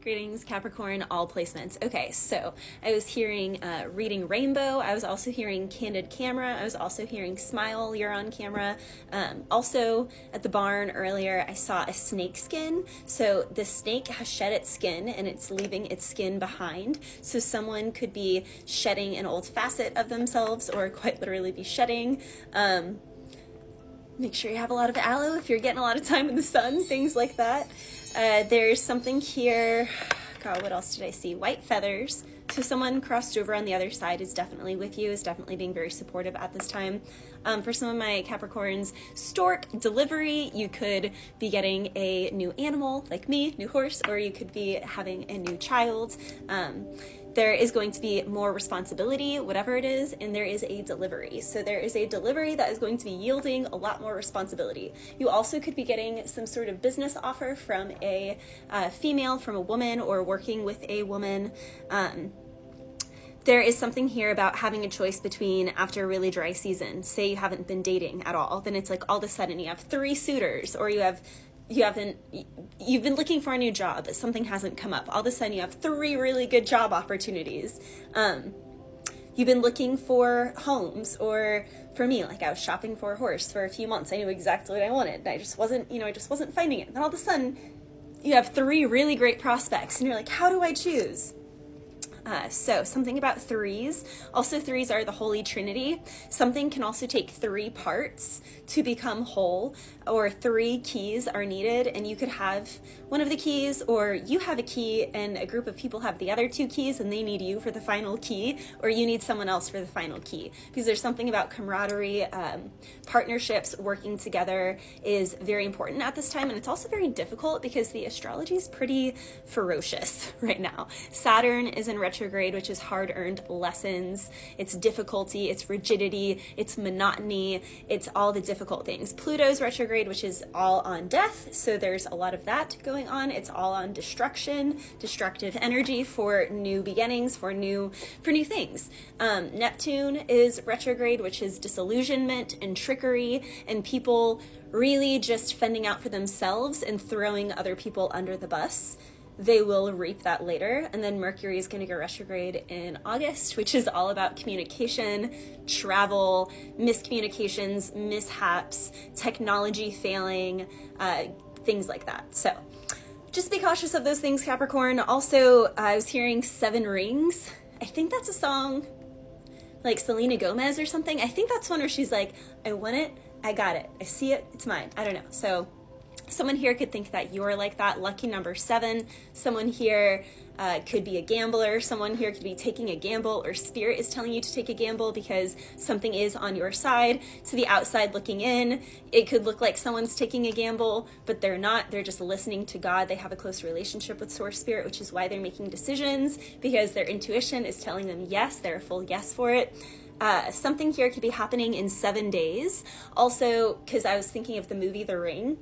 Greetings, Capricorn, all placements. Okay, so I was hearing reading rainbow. I was also hearing candid camera. I was also hearing smile, you're on camera. Also at the barn earlier, I saw a snake skin. So the snake has shed its skin and it's leaving its skin behind. So someone could be shedding an old facet of themselves or quite literally be shedding. Make sure you have a lot of aloe if you're getting a lot of time in the sun, things like that. There's something here, God, what else did I see? White feathers. So someone crossed over on the other side is definitely with you, is definitely being very supportive at this time. For some of my Capricorns, stork delivery, you could be getting a new animal like me, new horse, or you could be having a new child. There is going to be more responsibility, whatever it is, and there is a delivery. So there is a delivery that is going to be yielding a lot more responsibility. You also could be getting some sort of business offer from a female, from a woman, or working with a woman. There is something here about having a choice between, after a really dry season, say you haven't been dating at all, then it's like all of a sudden you have 3 suitors, or you've been looking for a new job, but something hasn't come up. All of a sudden you have 3 really good job opportunities. You've been looking for homes, or for me, like I was shopping for a horse for a few months. I knew exactly what I wanted. I just wasn't finding it. Then all of a sudden you have 3 really great prospects and you're like, how do I choose? So something about 3s. Also 3s are the Holy Trinity. Something can also take 3 parts to become whole, or 3 keys are needed, and you could have one of the keys, or you have a key and a group of people have the other 2 keys and they need you for the final key, or you need someone else for the final key. Because there's something about camaraderie, partnerships, working together is very important at this time, and it's also very difficult because the astrology is pretty ferocious right now. Saturn is in retrograde, which is hard-earned lessons, it's difficulty, it's rigidity, it's monotony, it's all the difficult things. Pluto's retrograde, which is all on death, so there's a lot of that going on. It's all on destruction, destructive energy for new beginnings, for new things. Neptune is retrograde, which is disillusionment and trickery, and people really just fending out for themselves and throwing other people under the bus. They will reap that later. And then Mercury is going to go retrograde in August, which is all about communication, travel, miscommunications, mishaps, technology failing, things like that. So just be cautious of those things, Capricorn. Also, I was hearing 7 Rings. I think that's a song like Selena Gomez or something. I think that's one where she's like, I want it, I got it, I see it, it's mine. I don't know. So someone here could think that you're like that. Lucky number 7. Someone here could be a gambler. Someone here could be taking a gamble, or spirit is telling you to take a gamble because something is on your side. To the outside looking in, it could look like someone's taking a gamble, but they're not. They're just listening to God. They have a close relationship with Source Spirit, which is why they're making decisions, because their intuition is telling them yes, they're a full yes for it. Something here could be happening in 7 days. Also, because I was thinking of the movie The Ring,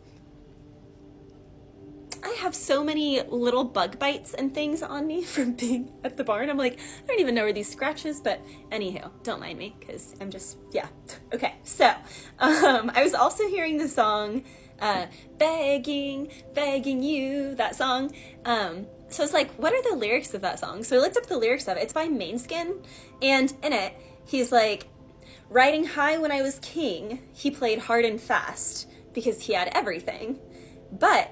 I have so many little bug bites and things on me from being at the barn. I'm like, I don't even know where these scratches, but anywho, don't mind me because I'm just, yeah. Okay, so I was also hearing the song Begging You, that song. So it's like, what are the lyrics of that song? So I looked up the lyrics of it. It's by Mainskin, and in it, he's like, riding high when I was king, he played hard and fast because he had everything. But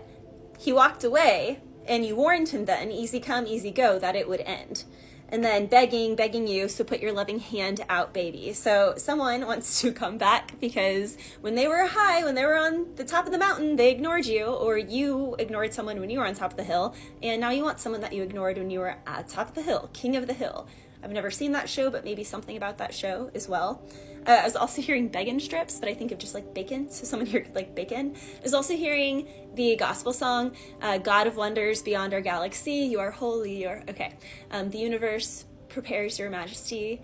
he walked away, and you warned him then, easy come, easy go, that it would end. And then begging you, so put your loving hand out, baby. So someone wants to come back because when they were high, when they were on the top of the mountain, they ignored you, or you ignored someone when you were on top of the hill, and now you want someone that you ignored when you were at top of the hill, king of the hill. I've never seen that show, but maybe something about that show as well. I was also hearing bacon strips, but I think of just like bacon, so someone here could like bacon. I was also hearing the gospel song, God of Wonders Beyond Our Galaxy, you are holy, you're, okay. The universe prepares your majesty.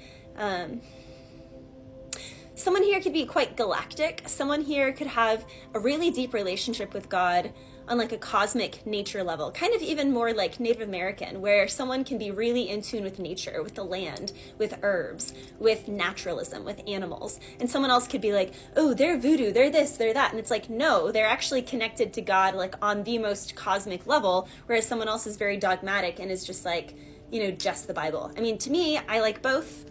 Someone here could be quite galactic. Someone here could have a really deep relationship with God, on like a cosmic nature level, kind of even more like Native American, where someone can be really in tune with nature, with the land, with herbs, with naturalism, with animals. And someone else could be like, oh, they're voodoo, they're this, they're that. And it's like, no, they're actually connected to God like on the most cosmic level, whereas someone else is very dogmatic and is just like, you know, just the Bible. I mean, to me, I like both.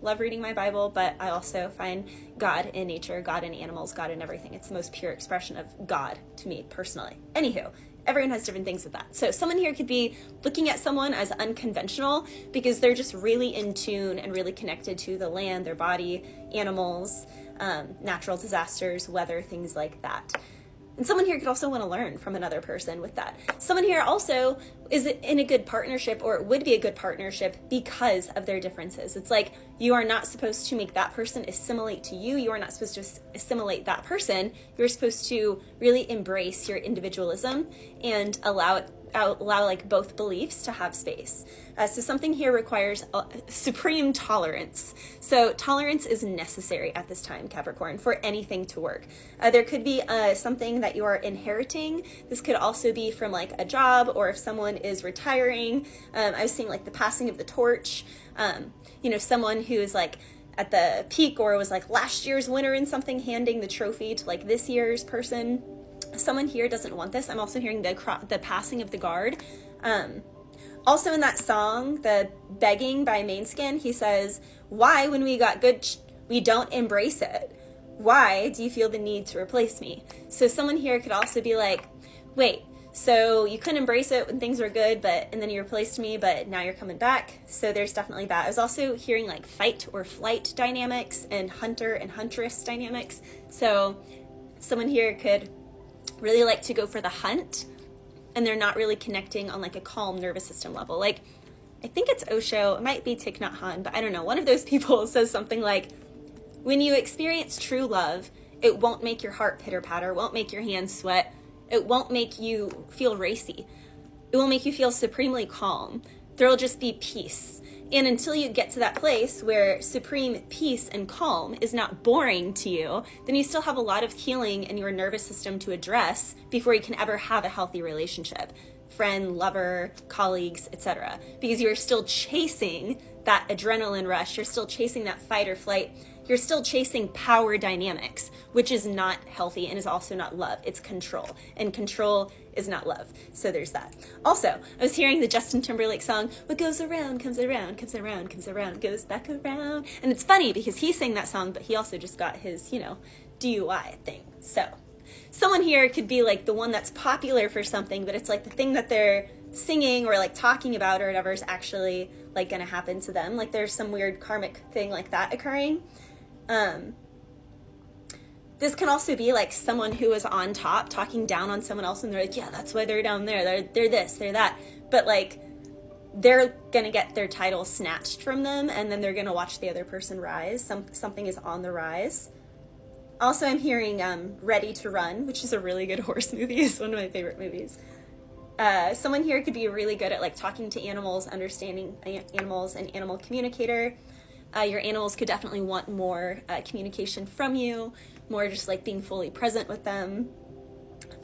Love reading my Bible, but I also find God in nature, God in animals, God in everything. It's the most pure expression of God to me personally. Anywho, everyone has different things with that. So someone here could be looking at someone as unconventional because they're just really in tune and really connected to the land, their body, animals, natural disasters, weather, things like that. And someone here could also want to learn from another person with that. Someone here also is in a good partnership, or it would be a good partnership because of their differences. It's like you are not supposed to make that person assimilate to you. You are not supposed to assimilate that person. You're supposed to really embrace your individualism and allow like both beliefs to have space. So something here requires supreme tolerance. So tolerance is necessary at this time, Capricorn, for anything to work. There could be something that you are inheriting. This could also be from like a job, or if someone is retiring. I was seeing like the passing of the torch. You know, someone who is like at the peak or was like last year's winner in something, handing the trophy to like this year's person. Someone here doesn't want this. I'm also hearing the passing of the guard. Also in that song, the Begging by Mainskin, he says, why, when we got good, we don't embrace it? Why do you feel the need to replace me? So someone here could also be like, wait, so you couldn't embrace it when things were good, and then you replaced me, but now you're coming back. So there's definitely that. I was also hearing like fight or flight dynamics and hunter and huntress dynamics. So someone here could really like to go for the hunt, and they're not really connecting on like a calm nervous system level. Like, I think it's Osho, it might be Thich Nhat Hanh, but I don't know. One of those people says something like, when you experience true love, it won't make your heart pitter patter, won't make your hands sweat, it won't make you feel racy. It will make you feel supremely calm. There will just be peace. And until you get to that place where supreme peace and calm is not boring to you, then you still have a lot of healing in your nervous system to address before you can ever have a healthy relationship. Friend, lover, colleagues, etc. Because you're still chasing that adrenaline rush. You're still chasing that fight or flight. You're still chasing power dynamics, which is not healthy and is also not love. It's control, and control is not love. So there's that. Also, I was hearing the Justin Timberlake song, what goes around, comes around, comes around, comes around, goes back around. And it's funny because he sang that song, but he also just got his, you know, DUI thing. So someone here could be like the one that's popular for something, but it's like the thing that they're singing or like talking about or whatever is actually like going to happen to them. Like there's some weird karmic thing like that occurring. This can also be like someone who is on top talking down on someone else, and they're like, yeah, that's why they're down there. They're this, they're that. But like, they're going to get their title snatched from them, and then they're going to watch the other person rise. Something is on the rise. Also, I'm hearing Ready to Run, which is a really good horse movie. It's one of my favorite movies. Someone here could be really good at like talking to animals, understanding animals, an animal communicator. Your animals could definitely want more communication from you, more just like being fully present with them.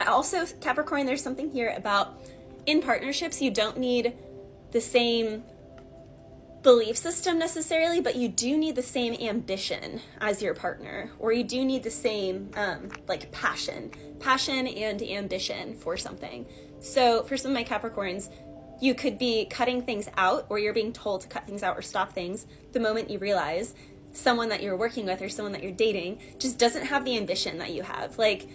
Also, Capricorn, there's something here about in partnerships, you don't need the same belief system necessarily, but you do need the same ambition as your partner, or you do need the same like passion and ambition for something. So for some of my Capricorns, you could be cutting things out, or you're being told to cut things out or stop things the moment you realize someone that you're working with or someone that you're dating just doesn't have the ambition that you have. Like,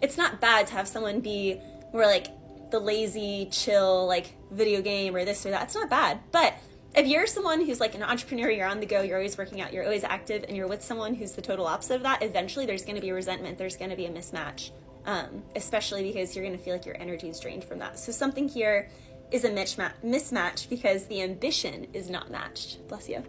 it's not bad to have someone be more like the lazy, chill, like video game or this or that. It's not bad. But if you're someone who's like an entrepreneur, you're on the go, you're always working out, you're always active, and you're with someone who's the total opposite of that, eventually there's going to be resentment. There's going to be a mismatch, especially because you're going to feel like your energy is drained from that. So something here is a mismatch because the ambition is not matched. Bless you.